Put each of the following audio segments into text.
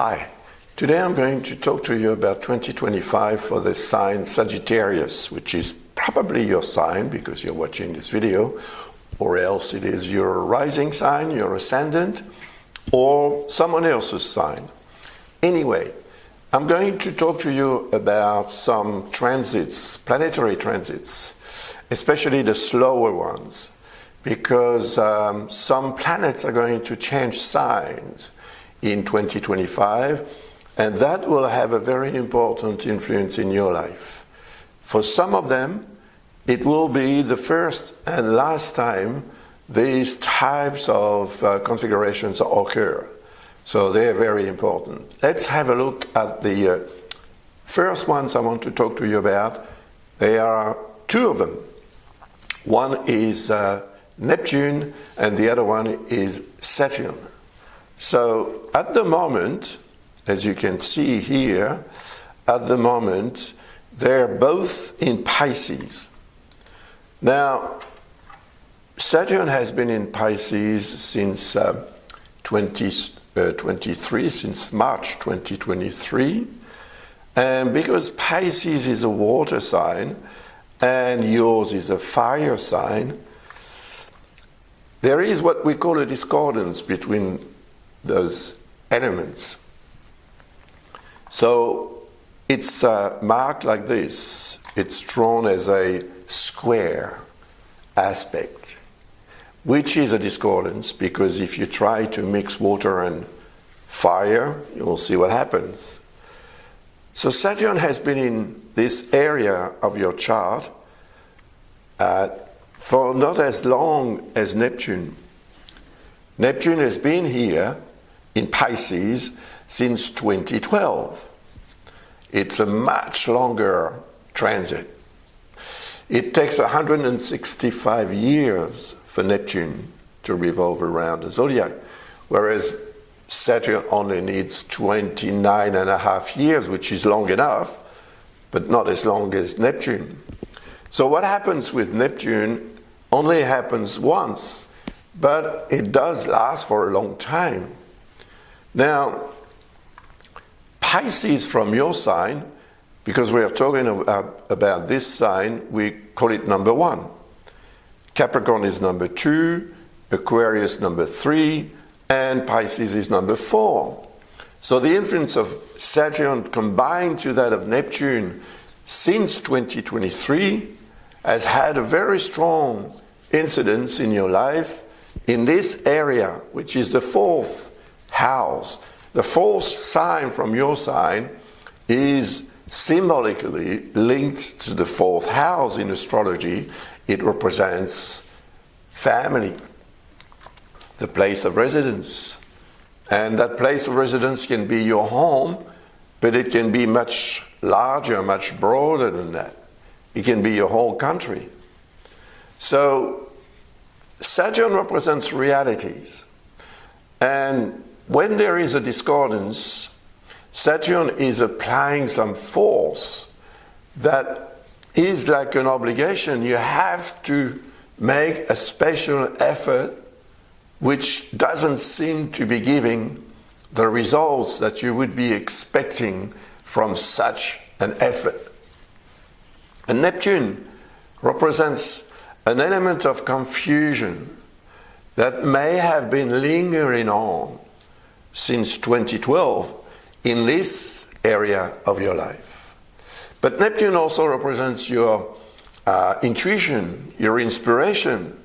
Hi, today I'm going to talk to you about 2025 for the sign Sagittarius, which is probably your sign because you're watching this video, or else it is your rising sign, your ascendant, or someone else's sign. Anyway, I'm going to talk to you about some transits, planetary transits, especially the slower ones, because some planets are going to change signs in 2025, and that will have a very important influence in your life. For some of them, it will be the first and last time these types of configurations occur. So they're very important. Let's have a look at the first ones I want to talk to you about. There are two of them. One is Neptune and the other one is Saturn. So at the moment, as you can see here, at the moment, they're both in Pisces. Now, Saturn has been in Pisces since 2023, since March 2023. And because Pisces is a water sign and yours is a fire sign, there is what we call a discordance between those elements. So it's marked like this. It's drawn as a square aspect, which is a discordance, because if you try to mix water and fire, you'll see what happens. So Saturn has been in this area of your chart for not as long as Neptune. Neptune has been here in Pisces since 2012. It's a much longer transit. It takes 165 years for Neptune to revolve around the zodiac, whereas Saturn only needs 29 and a half years, which is long enough, but not as long as Neptune. So what happens with Neptune only happens once, but it does last for a long time. Now, Pisces from your sign, because we are talking about this sign, we call it number 1. Capricorn is number 2, Aquarius number 3, and Pisces is number 4. So the influence of Saturn combined to that of Neptune since 2023 has had a very strong incidence in your life in this area, which is the 4th house. The 4th sign from your sign is symbolically linked to the 4th house in astrology. It represents family, the place of residence. And that place of residence can be your home, but it can be much larger, much broader than that. It can be your whole country. So Saturn represents realities. And when there is a discordance, Saturn is applying some force that is like an obligation. You have to make a special effort which doesn't seem to be giving the results that you would be expecting from such an effort. And Neptune represents an element of confusion that may have been lingering on since 2012 in this area of your life. But Neptune also represents your intuition, your inspiration.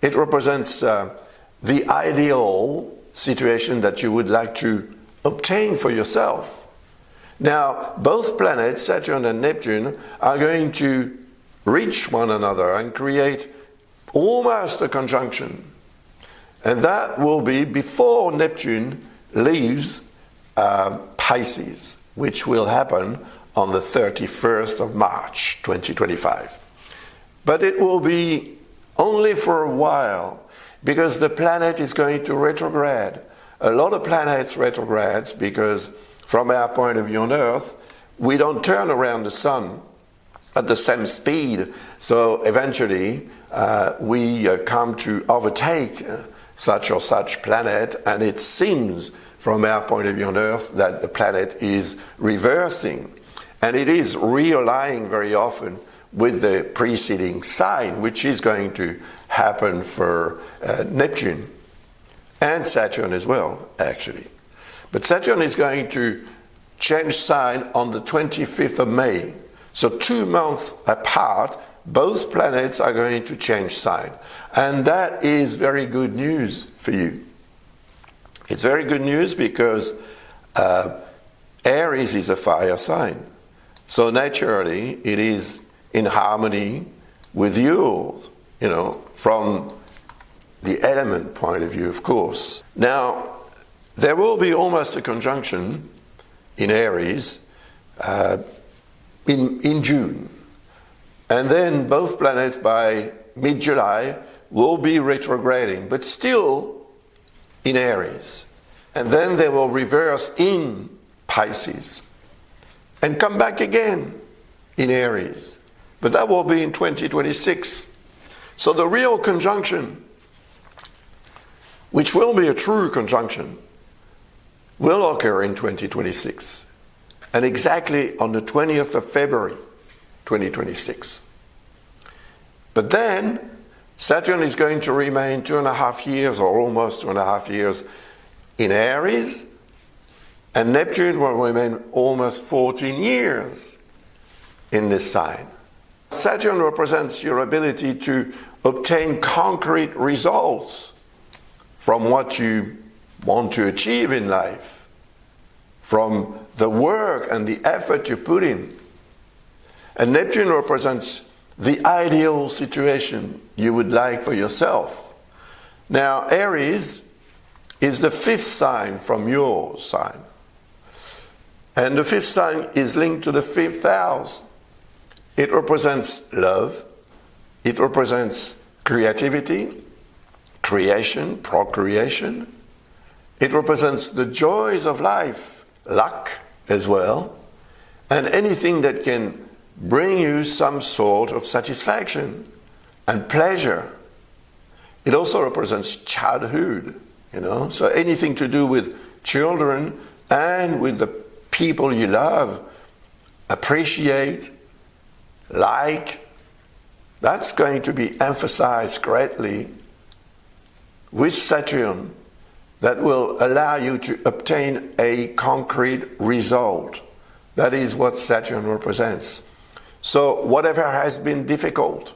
It represents the ideal situation that you would like to obtain for yourself. Now, both planets, Saturn and Neptune, are going to reach one another and create almost a conjunction. And that will be before Neptune leaves Pisces, which will happen on the 31st of March 2025. But it will be only for a while, because the planet is going to retrograde. A lot of planets retrogrades because from our point of view on Earth, we don't turn around the sun at the same speed. So eventually we come to overtake such or such planet, and it seems from our point of view on Earth that the planet is reversing. And it is realigning very often with the preceding sign, which is going to happen for Neptune and Saturn as well, actually. But Saturn is going to change sign on the 25th of May. So 2 months apart, both planets are going to change sign. And that is very good news for you. It's very good news because Aries is a fire sign. So naturally, it is in harmony with yours, from the element point of view, of course. Now, there will be almost a conjunction in Aries in June. And then both planets by mid-July will be retrograding, but still in Aries. And then they will reverse in Pisces and come back again in Aries. But that will be in 2026. So the real conjunction, which will be a true conjunction, will occur in 2026. And exactly on the 20th of February, 2026. But then Saturn is going to remain 2.5 years, or almost 2.5 years, in Aries, and Neptune will remain almost 14 years in this sign. Saturn represents your ability to obtain concrete results from what you want to achieve in life, from the work and the effort you put in. And Neptune represents the ideal situation you would like for yourself. Now, Aries is the 5th sign from your sign. And the 5th sign is linked to the 5th house. It represents love. It represents creativity, creation, procreation. It represents the joys of life, luck as well, and anything that can bring you some sort of satisfaction and pleasure. It also represents childhood, so anything to do with children and with the people you love, appreciate, like, that's going to be emphasized greatly with Saturn, that will allow you to obtain a concrete result. That is what Saturn represents. So whatever has been difficult,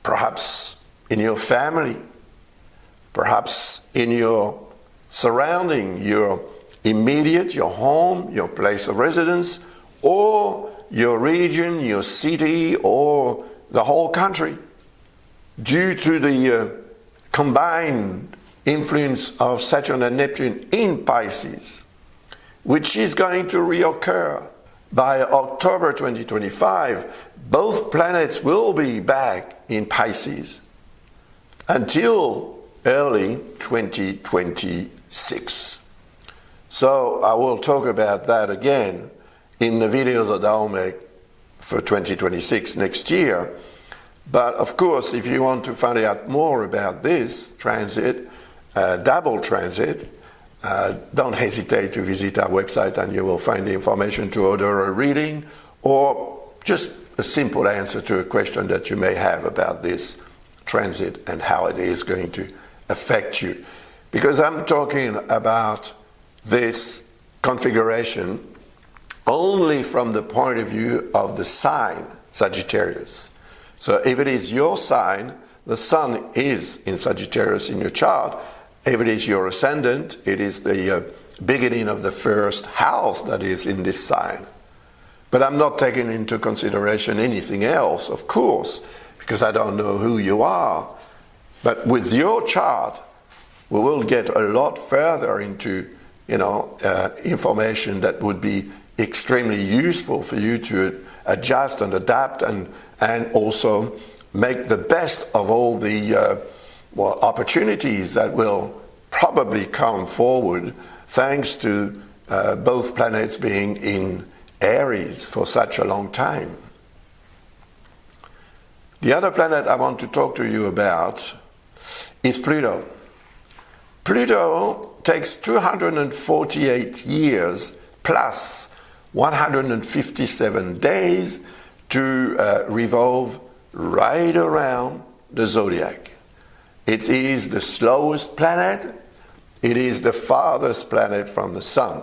perhaps in your family, perhaps in your surrounding, your immediate, your home, your place of residence, or your region, your city, or the whole country, due to the combined influence of Saturn and Neptune in Pisces, which is going to reoccur by October 2025. Both planets will be back in Pisces until early 2026. So I will talk about that again in the video that I'll make for 2026 next year. But of course, if you want to find out more about this transit, double transit, don't hesitate to visit our website, and you will find the information to order a reading or just a simple answer to a question that you may have about this transit and how it is going to affect you. Because I'm talking about this configuration only from the point of view of the sign Sagittarius. So if it is your sign, the sun is in Sagittarius in your chart. If it is your ascendant, it is the beginning of the first house that is in this sign. But I'm not taking into consideration anything else, of course, because I don't know who you are. But with your chart, we will get a lot further into information that would be extremely useful for you to adjust and adapt and also make the best of all the opportunities that will probably come forward thanks to both planets being in Aries for such a long time. The other planet I want to talk to you about is Pluto. Pluto takes 248 years plus 157 days to revolve right around the zodiac. It is the slowest planet. It is the farthest planet from the sun.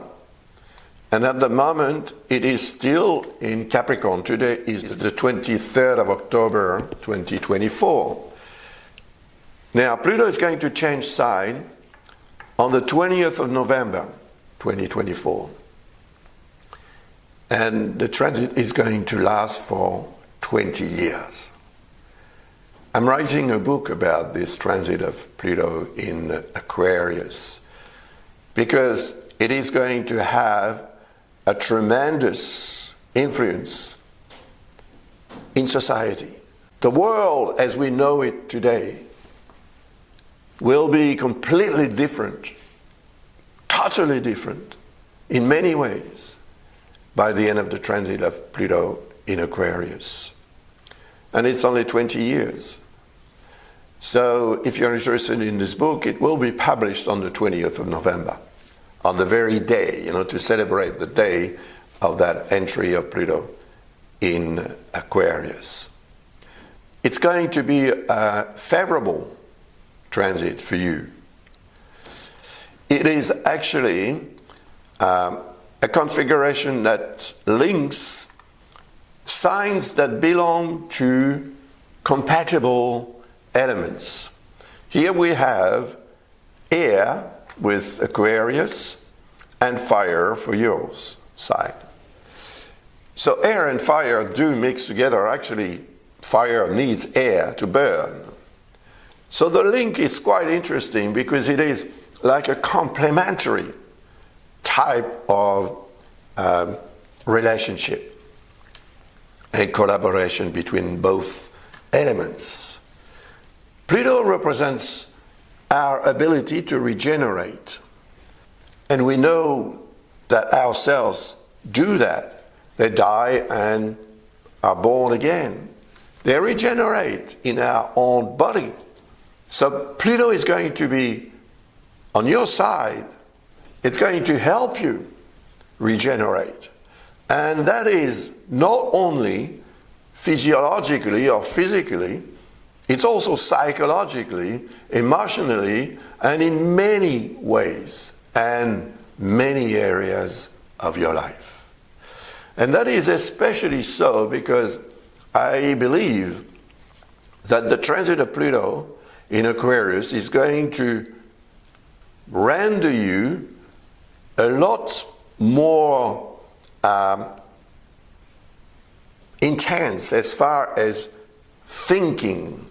And at the moment, it is still in Capricorn. Today is the 23rd of October, 2024. Now, Pluto is going to change sign on the 20th of November, 2024. And the transit is going to last for 20 years. I'm writing a book about this transit of Pluto in Aquarius because it is going to have a tremendous influence in society. The world as we know it today will be completely different, totally different in many ways by the end of the transit of Pluto in Aquarius. And it's only 20 years. So if you're interested in this book, it will be published on the 20th of November, on the very day, to celebrate the day of that entry of Pluto in Aquarius. It's going to be a favorable transit for you. It is actually a configuration that links signs that belong to compatible elements. Here we have air with Aquarius and fire for yours side. So air and fire do mix together. Actually, fire needs air to burn. So the link is quite interesting because it is like a complementary type of relationship and collaboration between both elements. Pluto represents our ability to regenerate. And we know that our cells do that. They die and are born again. They regenerate in our own body. So Pluto is going to be on your side. It's going to help you regenerate. And that is not only physiologically or physically, it's also psychologically, emotionally, and in many ways and many areas of your life. And that is especially so because I believe that the transit of Pluto in Aquarius is going to render you a lot more intense as far as thinking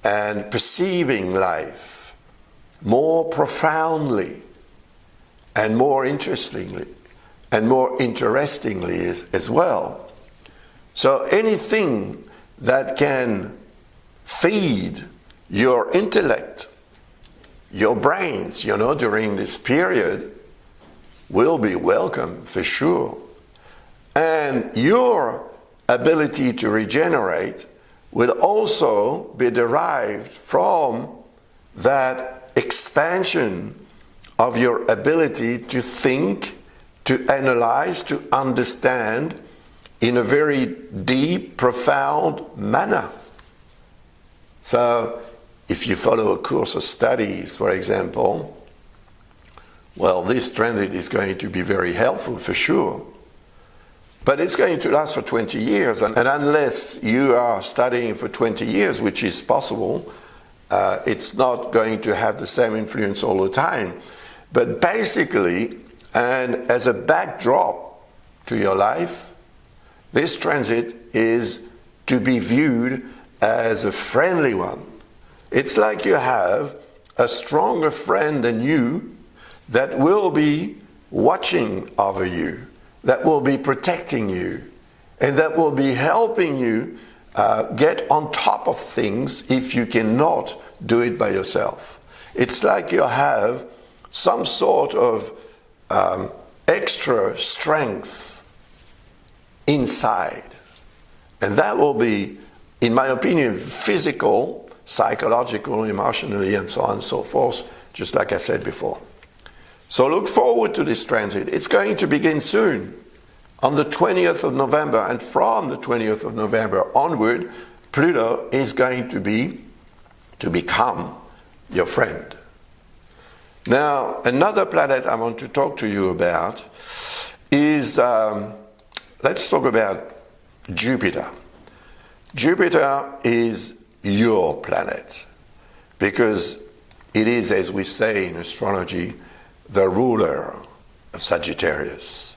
and perceiving life more profoundly and more interestingly and more interestingly as well. So anything that can feed your intellect, your brains, during this period will be welcome for sure. And your ability to regenerate will also be derived from that expansion of your ability to think, to analyze, to understand in a very deep, profound manner. So, if you follow a course of studies, for example, well, this transit is going to be very helpful for sure. But it's going to last for 20 years, and unless you are studying for 20 years, which is possible, it's not going to have the same influence all the time. But basically, and as a backdrop to your life, this transit is to be viewed as a friendly one. It's like you have a stronger friend than you that will be watching over you, that will be protecting you, and that will be helping you get on top of things if you cannot do it by yourself. It's like you have some sort of extra strength inside. And that will be, in my opinion, physical, psychological, emotionally, and so on and so forth, just like I said before. So look forward to this transit. It's going to begin soon, on the 20th of November, and from the 20th of November onward, Pluto is going to become your friend. Now, another planet I want to talk to you about is, let's talk about Jupiter. Jupiter is your planet because it is, as we say in astrology, the ruler of Sagittarius.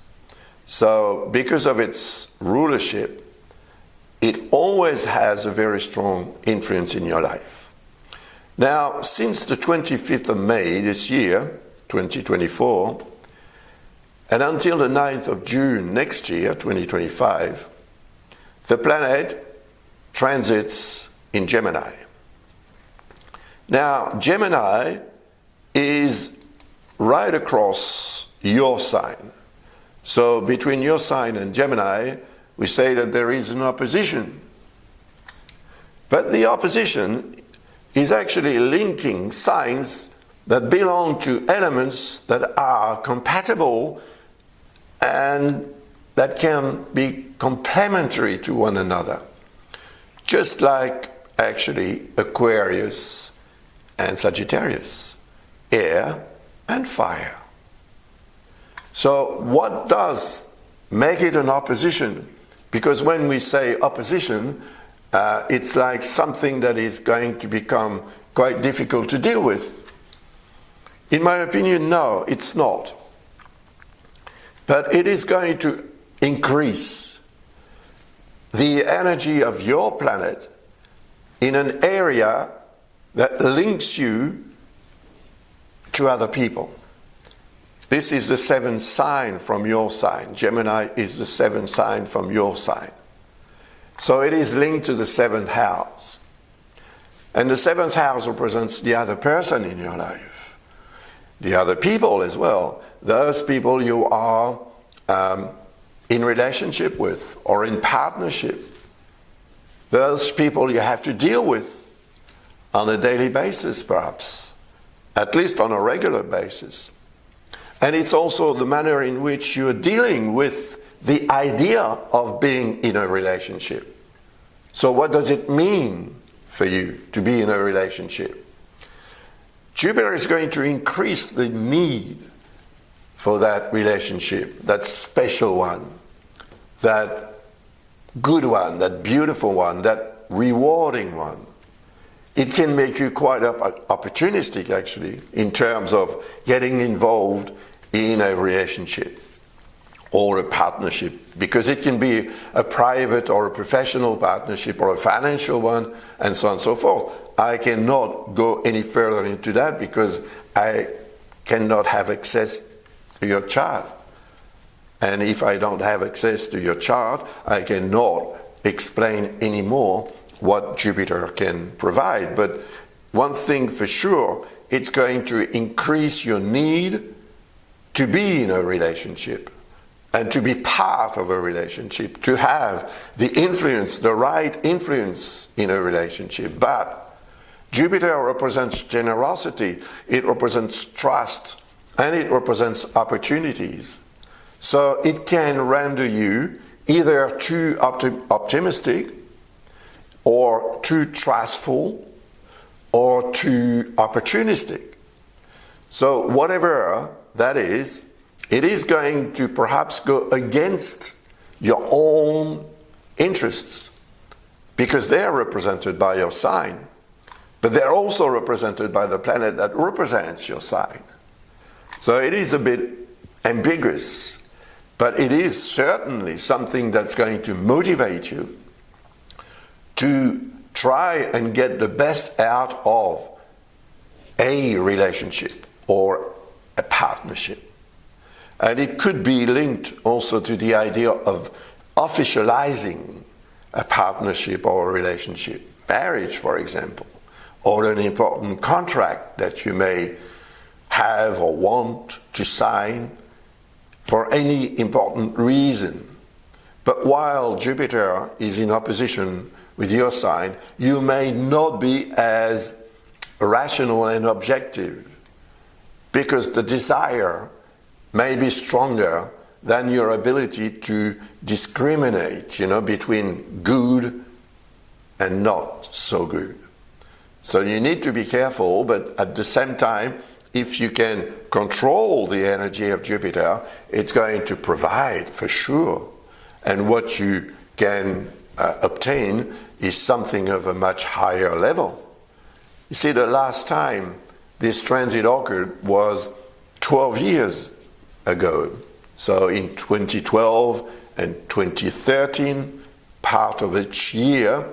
So because of its rulership, it always has a very strong influence in your life. Now, since the 25th of May this year, 2024, and until the 9th of June next year, 2025, the planet transits in Gemini. Now, Gemini is right across your sign. So between your sign and Gemini, we say that there is an opposition. But the opposition is actually linking signs that belong to elements that are compatible and that can be complementary to one another. Just like actually Aquarius and Sagittarius, air and fire. So what does make it an opposition? Because when we say opposition, it's like something that is going to become quite difficult to deal with. In my opinion, no, it's not. But it is going to increase the energy of your planet in an area that links you to other people. This is the seventh sign from your sign. Gemini is the seventh sign from your sign. So it is linked to the seventh house. And the seventh house represents the other person in your life. The other people as well. Those people you are in relationship with or in partnership. Those people you have to deal with on a daily basis perhaps. At least on a regular basis. And it's also the manner in which you're dealing with the idea of being in a relationship. So what does it mean for you to be in a relationship? Jupiter is going to increase the need for that relationship, that special one, that good one, that beautiful one, that rewarding one. It can make you quite opportunistic, actually, in terms of getting involved in a relationship or a partnership, because it can be a private or a professional partnership or a financial one, and so on and so forth. I cannot go any further into that because I cannot have access to your chart. And if I don't have access to your chart, I cannot explain anymore what Jupiter can provide. But one thing for sure, it's going to increase your need to be in a relationship and to be part of a relationship, to have the influence, the right influence in a relationship. But Jupiter represents generosity, it represents trust, and it represents opportunities. So it can render you either too optimistic or too trustful, or too opportunistic. So whatever that is, it is going to perhaps go against your own interests, because they are represented by your sign, but they're also represented by the planet that represents your sign. So it is a bit ambiguous, but it is certainly something that's going to motivate you to try and get the best out of a relationship or a partnership. And it could be linked also to the idea of officializing a partnership or a relationship, marriage, for example, or an important contract that you may have or want to sign for any important reason. But while Jupiter is in opposition with your sign, you may not be as rational and objective, because the desire may be stronger than your ability to discriminate, between good and not so good. So you need to be careful, but at the same time, if you can control the energy of Jupiter, it's going to provide for sure. And what you can obtain is something of a much higher level. You see, the last time this transit occurred was 12 years ago. So in 2012 and 2013, part of each year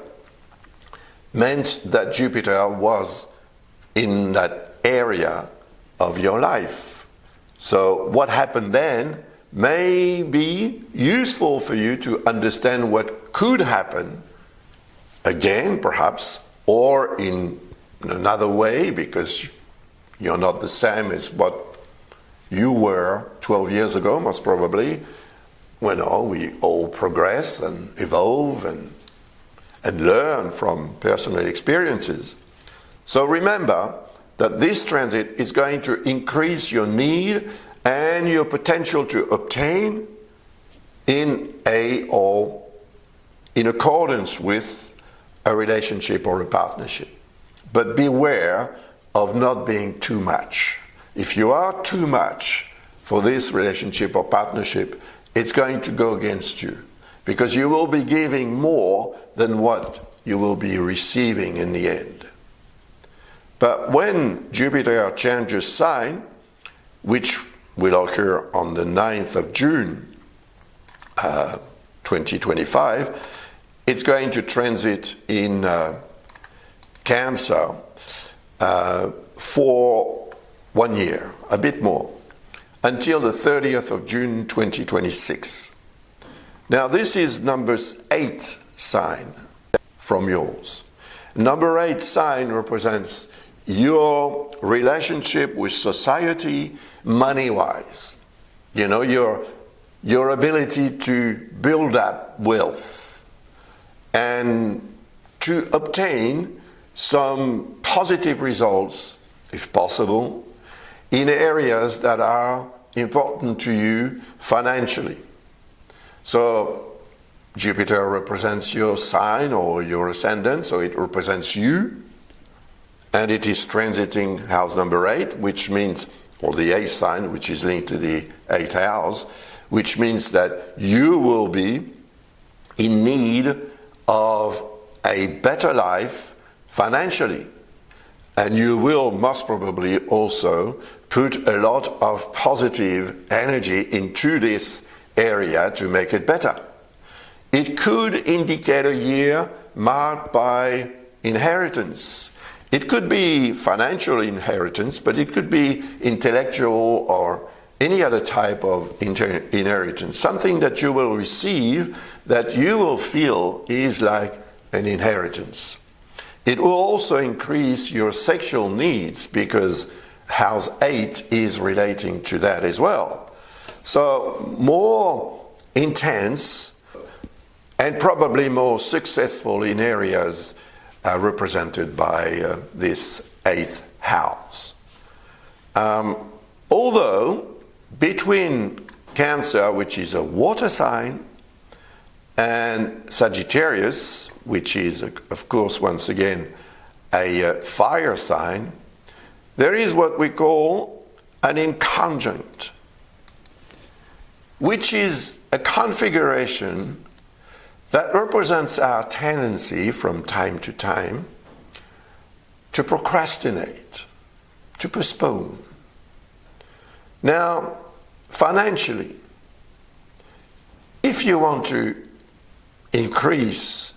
meant that Jupiter was in that area of your life. So what happened then may be useful for you to understand what could happen again, perhaps, or in another way, because you're not the same as what you were 12 years ago, most probably. Well, we all progress and evolve and learn from personal experiences. So remember that this transit is going to increase your need and your potential to obtain in accordance with a relationship or a partnership. But beware of not being too much. If you are too much for this relationship or partnership, it's going to go against you, because you will be giving more than what you will be receiving in the end. But when Jupiter changes sign, which will occur on the 9th of June 2025, it's going to transit in Cancer for 1 year, a bit more, until the 30th of June 2026. Now this is number 8 sign from yours. Number 8 sign represents your relationship with society, money-wise. Your ability to build up wealth and to obtain some positive results, if possible, in areas that are important to you financially. So Jupiter represents your sign or your ascendant, so it represents you, and it is transiting house number 8, which means, or the 8th sign, which is linked to the 8th house, which means that you will be in need of a better life financially. And you will most probably also put a lot of positive energy into this area to make it better. It could indicate a year marked by inheritance. It could be financial inheritance, but it could be intellectual or any other type of inheritance, something that you will receive that you will feel is like an inheritance. It will also increase your sexual needs, because house 8 is relating to that as well. So more intense and probably more successful in areas represented by this 8th house. Although between Cancer, which is a water sign, and Sagittarius, which is, of course, once again, a fire sign, there is what we call an inconjunct, which is a configuration that represents our tendency from time to time to procrastinate, to postpone. Now, financially, if you want to increase,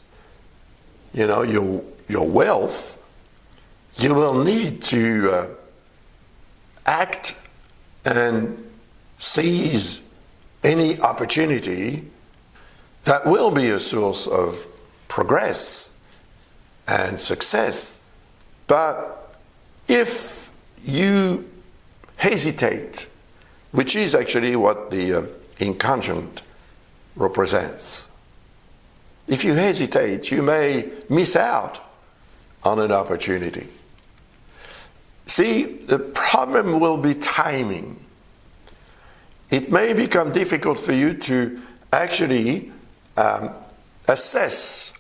your wealth, you will need to act and seize any opportunity that will be a source of progress and success. But if you hesitate, which is actually what the inconjunct represents, if you hesitate, you may miss out on an opportunity. See, the problem will be timing. It may become difficult for you to actually assess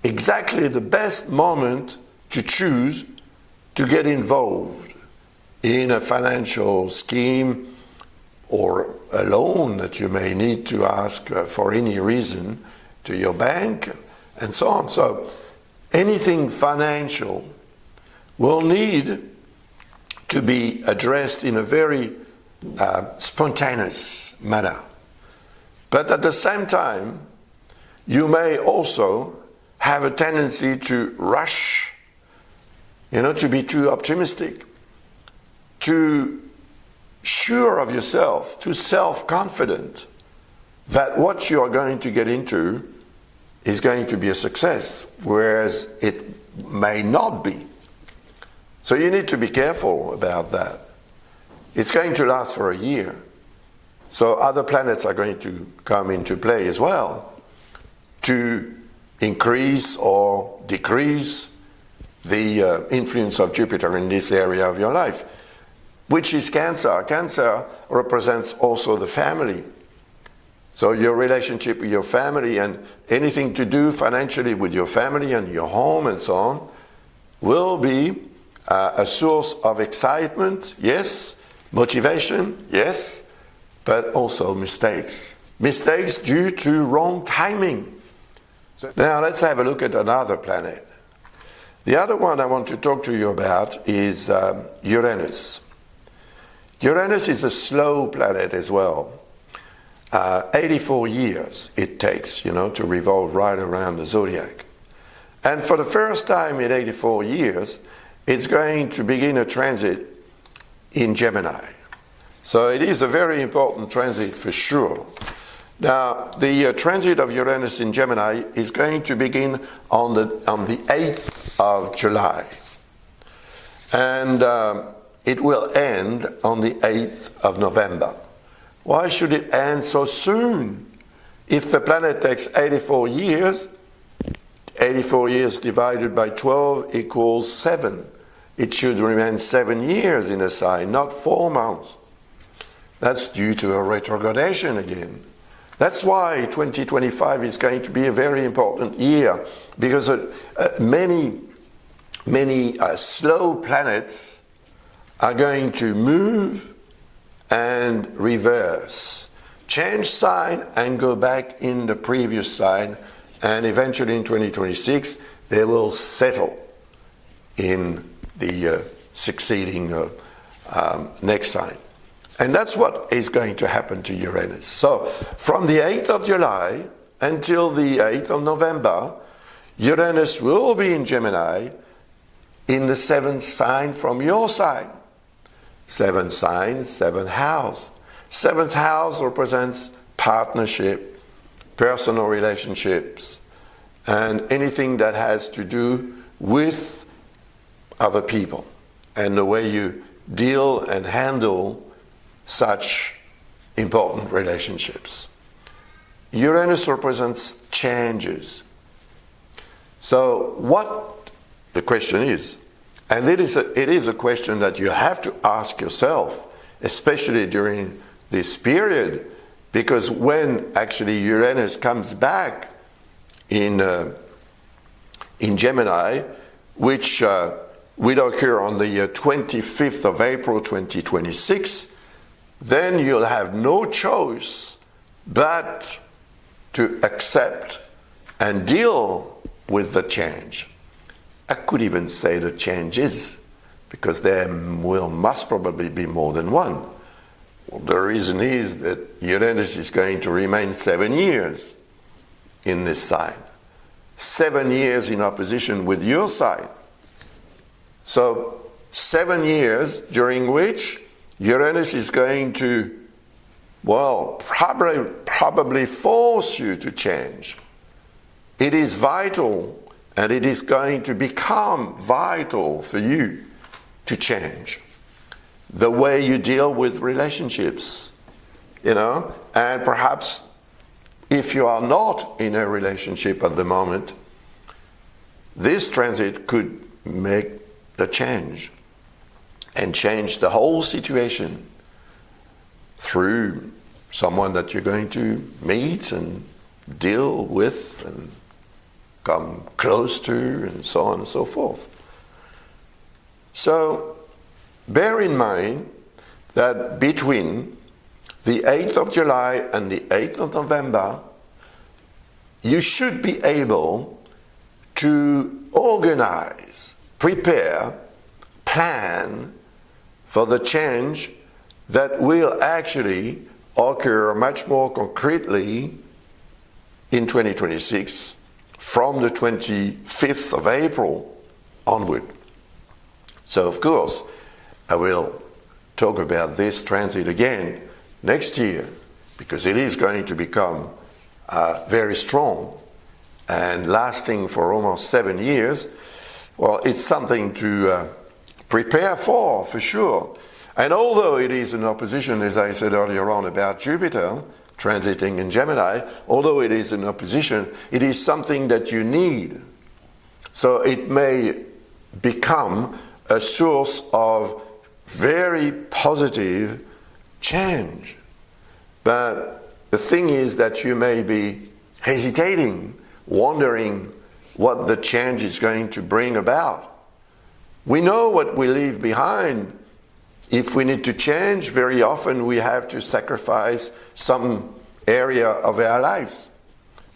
exactly the best moment to choose to get involved in a financial scheme or a loan that you may need to ask for any reason to your bank and so on. So anything financial will need to be addressed in a very spontaneous manner. But at the same time, you may also have a tendency to rush, to be too optimistic, too sure of yourself, too self-confident that what you are going to get into is going to be a success, whereas it may not be. So you need to be careful about that. It's going to last for a year. So other planets are going to come into play as well to increase or decrease the influence of Jupiter in this area of your life, which is Cancer. Cancer represents also the family. So your relationship with your family and anything to do financially with your family and your home and so on will be a source of excitement, yes, motivation, yes, but also mistakes. Mistakes due to wrong timing. So now let's have a look at another planet. The other one I want to talk to you about is Uranus. Uranus is a slow planet as well. 84 years it takes, to revolve right around the zodiac. And for the first time in 84 years, it's going to begin a transit in Gemini. So it is a very important transit for sure. Now, the transit of Uranus in Gemini is going to begin on the 8th of July. And it will end on the 8th of November. Why should it end so soon? If the planet takes 84 years, 84 years divided by 12 equals 7. It should remain 7 years in a sign, not 4 months. That's due to a retrogradation again. That's why 2025 is going to be a very important year, because many slow planets are going to move and reverse, change sign and go back in the previous sign, and eventually in 2026 they will settle in the succeeding next sign. And that's what is going to happen to Uranus. So from the 8th of July until the 8th of November, Uranus will be in Gemini in the 7th sign from your sign. 7 signs, 7 house. 7th house represents partnership, personal relationships, and anything that has to do with other people and the way you deal and handle such important relationships. Uranus represents changes. So what the question is, and it is a question that you have to ask yourself, especially during this period, because when actually Uranus comes back in Gemini, which will occur on the 25th of April 2026, then you'll have no choice but to accept and deal with the change. I could even say the changes, because there must probably be more than one. Well, the reason is that Uranus is going to remain 7 years in this sign. 7 years in opposition with your sign. So 7 years during which Uranus is going to, probably force you to change. It is vital, and it is going to become vital for you to change the way you deal with relationships, and perhaps if you are not in a relationship at the moment, this transit could make the change and change the whole situation through someone that you're going to meet and deal with and come close to, and so on and so forth. So bear in mind that between the 8th of July and the 8th of November, you should be able to organize, prepare, plan for the change that will actually occur much more concretely in 2026 from the 25th of April onward. So of course, I will talk about this transit again next year, because it is going to become very strong and lasting for almost 7 years. Well, it's something to prepare for sure. And although it is an opposition, as I said earlier on about Jupiter transiting in Gemini, although it is an opposition, it is something that you need. So it may become a source of very positive change. But the thing is that you may be hesitating, wondering what the change is going to bring about. We know what we leave behind. If we need to change, very often we have to sacrifice some area of our lives.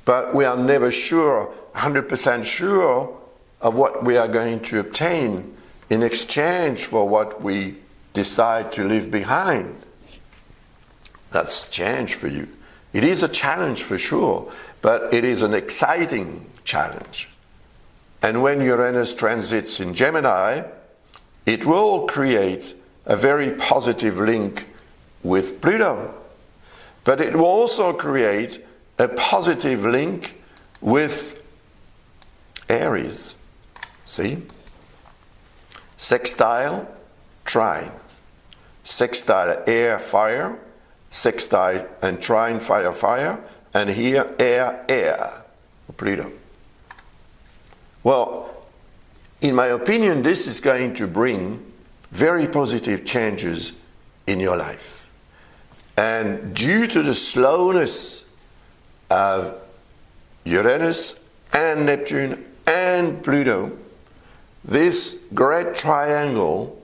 But we are never sure, 100% sure of what we are going to obtain in exchange for what we decide to leave behind. That's change for you. It is a challenge for sure, but it is an exciting challenge. And when Uranus transits in Gemini, it will create a very positive link with Pluto. But it will also create a positive link with Aries. See? Sextile, trine. Sextile, air, fire. Sextile and trine, fire, fire. And here, air, air. Pluto. Well, in my opinion, this is going to bring very positive changes in your life. And due to the slowness of Uranus and Neptune and Pluto, this great triangle,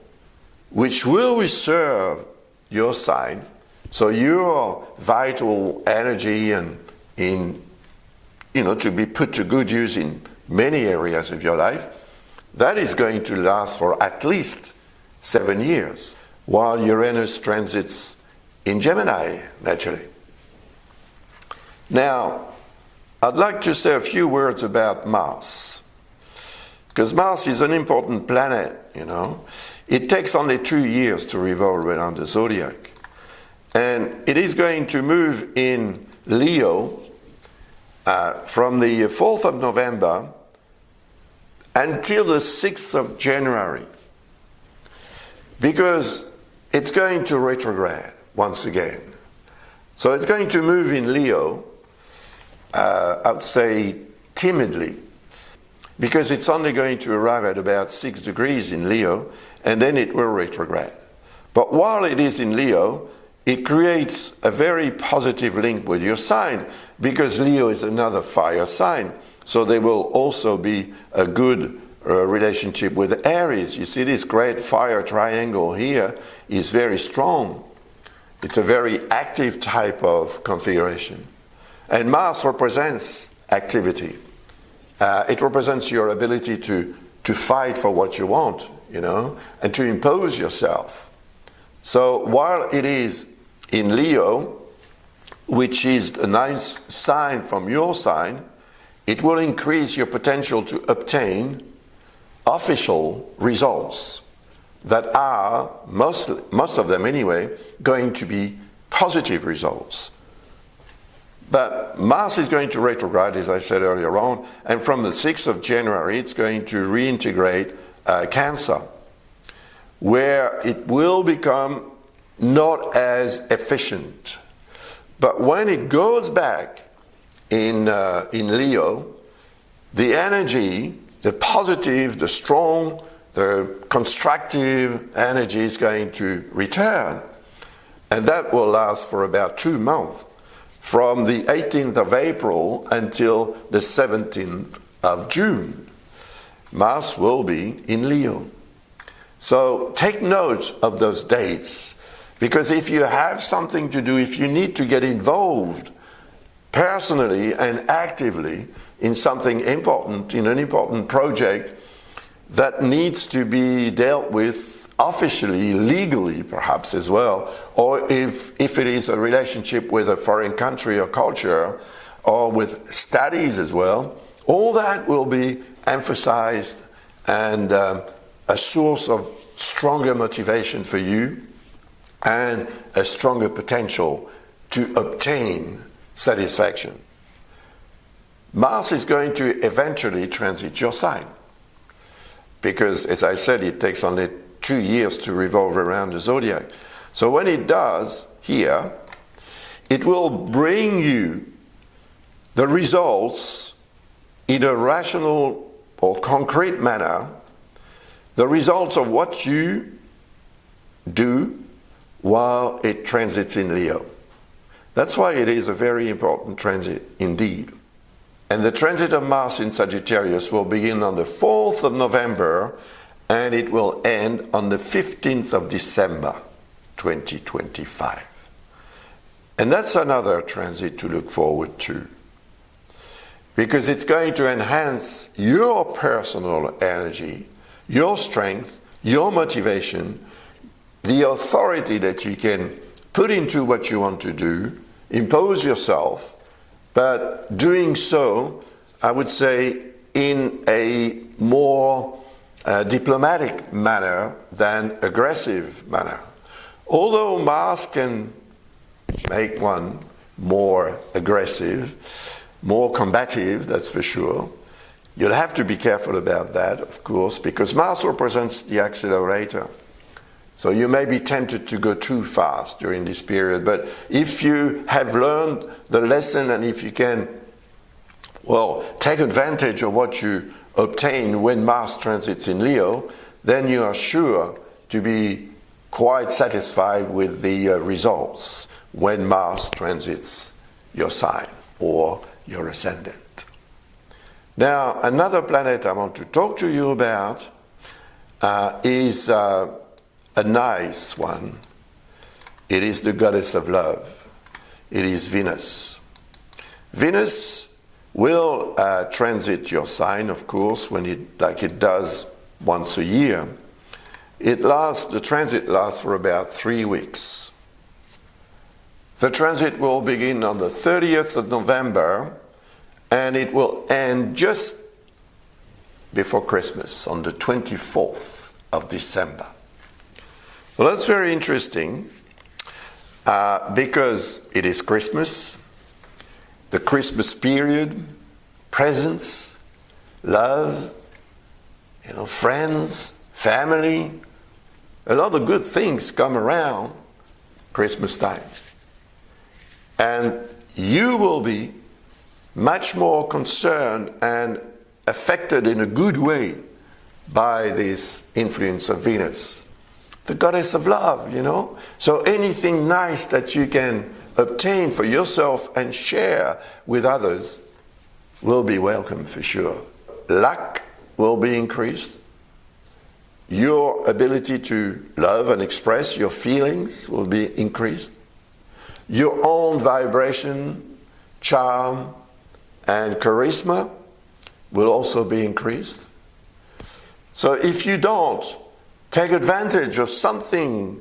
which will reserve your sign, so your vital energy and to be put to good use in many areas of your life, that is going to last for at least 7 years, while Uranus transits in Gemini, naturally. Now, I'd like to say a few words about Mars, because Mars is an important planet, It takes only 2 years to revolve around the zodiac. And it is going to move in Leo from the 4th of November until the 6th of January. Because it's going to retrograde once again. So it's going to move in Leo, I'd say timidly, because it's only going to arrive at about 6 degrees in Leo, and then it will retrograde. But while it is in Leo, it creates a very positive link with your sign, because Leo is another fire sign. So there will also be a good relationship with Aries. You see, this great fire triangle here is very strong. It's a very active type of configuration. And Mars represents activity. It represents your ability to fight for what you want, and to impose yourself. So while it is in Leo, which is a nice sign from your sign, it will increase your potential to obtain official results that are, most of them anyway, going to be positive results. But Mars is going to retrograde, as I said earlier on, and from the 6th of January, it's going to reintegrate Cancer, where it will become not as efficient. But when it goes back in Leo, the energy, the positive, the strong, the constructive energy is going to return. And that will last for about 2 months, from the 18th of April until the 17th of June. Mars will be in Leo. So take note of those dates, because if you have something to do, if you need to get involved personally and actively in something important, in an important project that needs to be dealt with officially, legally perhaps as well, or if it is a relationship with a foreign country or culture, or with studies as well, all that will be emphasized and a source of stronger motivation for you and a stronger potential to obtain satisfaction. Mars is going to eventually transit your sign, because, as I said, it takes only 2 years to revolve around the zodiac. So when it does here, it will bring you the results in a rational or concrete manner, the results of what you do while it transits in Leo. That's why it is a very important transit indeed. And the transit of Mars in Sagittarius will begin on the 4th of November and it will end on the 15th of December 2025. And that's another transit to look forward to, because it's going to enhance your personal energy, your strength, your motivation, the authority that you can put into what you want to do, impose yourself, but doing so, I would say, in a more diplomatic manner than aggressive manner. Although Mars can make one more aggressive, more combative, that's for sure, you'll have to be careful about that, of course, because Mars represents the accelerator. So you may be tempted to go too fast during this period, but if you have learned the lesson and if you can, well, take advantage of what you obtain when Mars transits in Leo, then you are sure to be quite satisfied with the results when Mars transits your sign or your ascendant. Now, another planet I want to talk to you about is a nice one. It is the goddess of love. It is Venus. Venus will transit your sign, of course, like it does once a year. The transit lasts for about 3 weeks. The transit will begin on the 30th of November and it will end just before Christmas, on the 24th of December. Well, that's very interesting because it is Christmas, the Christmas period, presents, love, friends, family, a lot of good things come around Christmas time. And you will be much more concerned and affected in a good way by this influence of Venus, the goddess of love, So anything nice that you can obtain for yourself and share with others will be welcome for sure. Luck will be increased. Your ability to love and express your feelings will be increased. Your own vibration, charm, and charisma will also be increased. So if you don't take advantage of something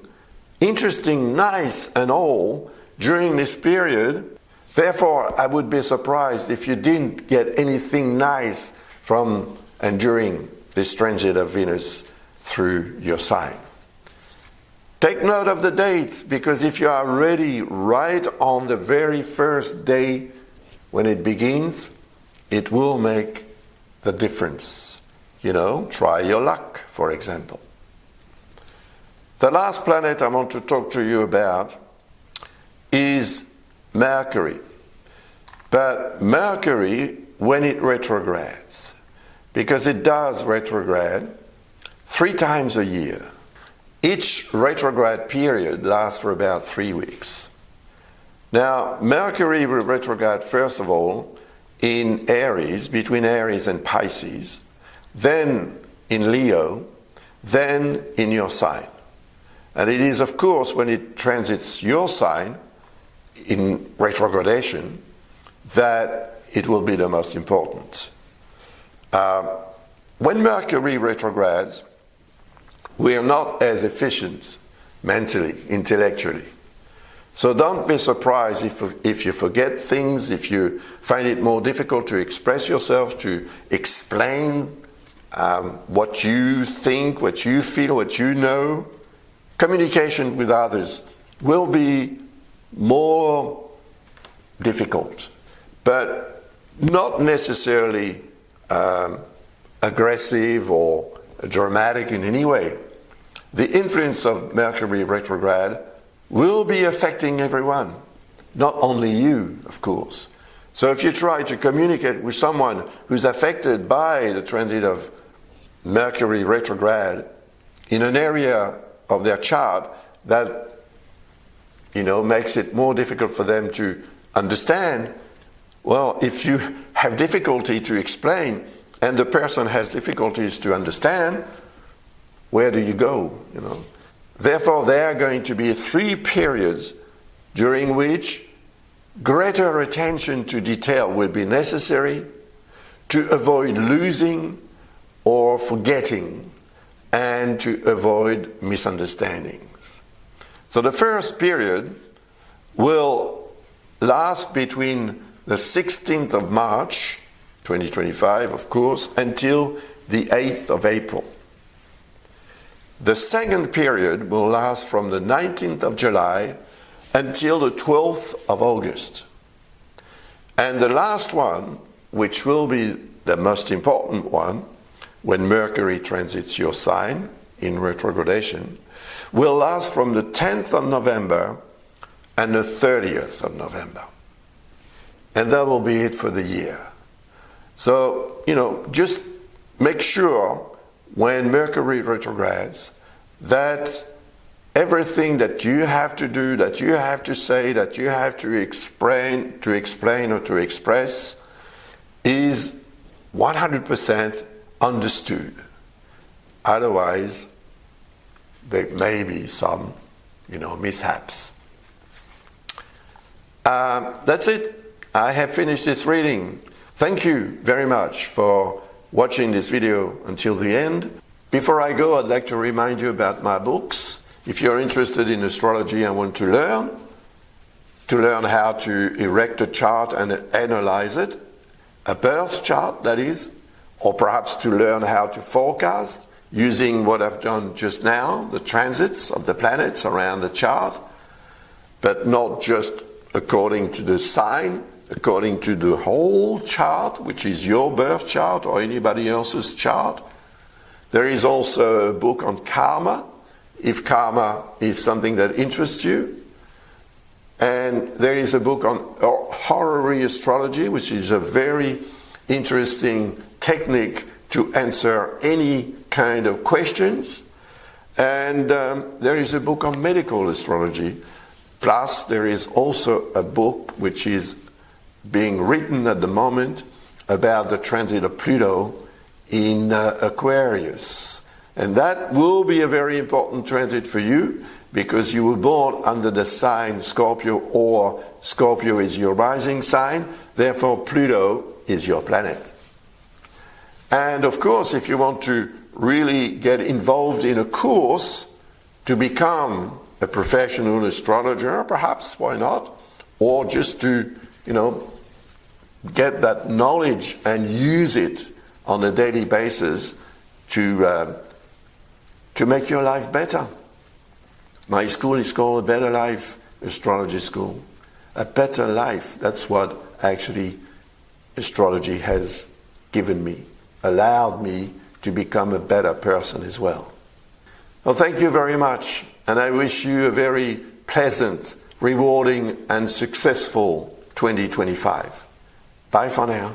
interesting, nice, and all during this period, therefore I would be surprised if you didn't get anything nice from and during this transit of Venus through your sign. Take note of the dates, because if you are ready right on the very first day when it begins, it will make the difference. Try your luck, for example. The last planet I want to talk to you about is Mercury. But Mercury, when it retrogrades, because it does retrograde 3 times a year, each retrograde period lasts for about 3 weeks. Now, Mercury will retrograde first of all in Aries, between Aries and Pisces, then in Leo, then in your sign. And it is, of course, when it transits your sign in retrogradation that it will be the most important. When Mercury retrogrades, we are not as efficient mentally, intellectually. So don't be surprised if you forget things, if you find it more difficult to express yourself, to explain what you think, what you feel, what you know. Communication with others will be more difficult, but not necessarily aggressive or dramatic in any way. The influence of Mercury retrograde will be affecting everyone, not only you, of course. So if you try to communicate with someone who's affected by the transit of Mercury retrograde in an area of their chart that, makes it more difficult for them to understand, well, if you have difficulty to explain and the person has difficulties to understand, where do you go, Therefore, there are going to be 3 periods during which greater attention to detail will be necessary to avoid losing or forgetting and to avoid misunderstandings. So the first period will last between the 16th of March, 2025, of course, until the 8th of April. The second period will last from the 19th of July until the 12th of August. And the last one, which will be the most important one, when Mercury transits your sign in retrogradation, will last from the 10th of November and the 30th of November. And that will be it for the year. So, just make sure when Mercury retrogrades that everything that you have to do, that you have to say, that you have to explain or to express is 100% understood. Otherwise, there may be some, mishaps. That's it. I have finished this reading. Thank you very much for watching this video until the end. Before I go, I'd like to remind you about my books. If you're interested in astrology and want to learn how to erect a chart and analyze it, a birth chart, that is, or perhaps to learn how to forecast using what I've done just now, the transits of the planets around the chart, but not just according to the sign, according to the whole chart, which is your birth chart or anybody else's chart. There is also a book on karma, if karma is something that interests you. And there is a book on horary astrology, which is a very interesting technique to answer any kind of questions. And there is a book on medical astrology. Plus, there is also a book which is being written at the moment about the transit of Pluto in Aquarius. And that will be a very important transit for you because you were born under the sign Scorpio, or Scorpio is your rising sign, therefore Pluto is your planet. And of course, if you want to really get involved in a course to become a professional astrologer, perhaps, why not? Or just to, get that knowledge and use it on a daily basis to make your life better. My school is called A Better Life Astrology School. A better life, that's what actually astrology has given me, allowed me to become a better person as well. Well, thank you very much, and I wish you a very pleasant, rewarding, and successful 2025. Bye for now.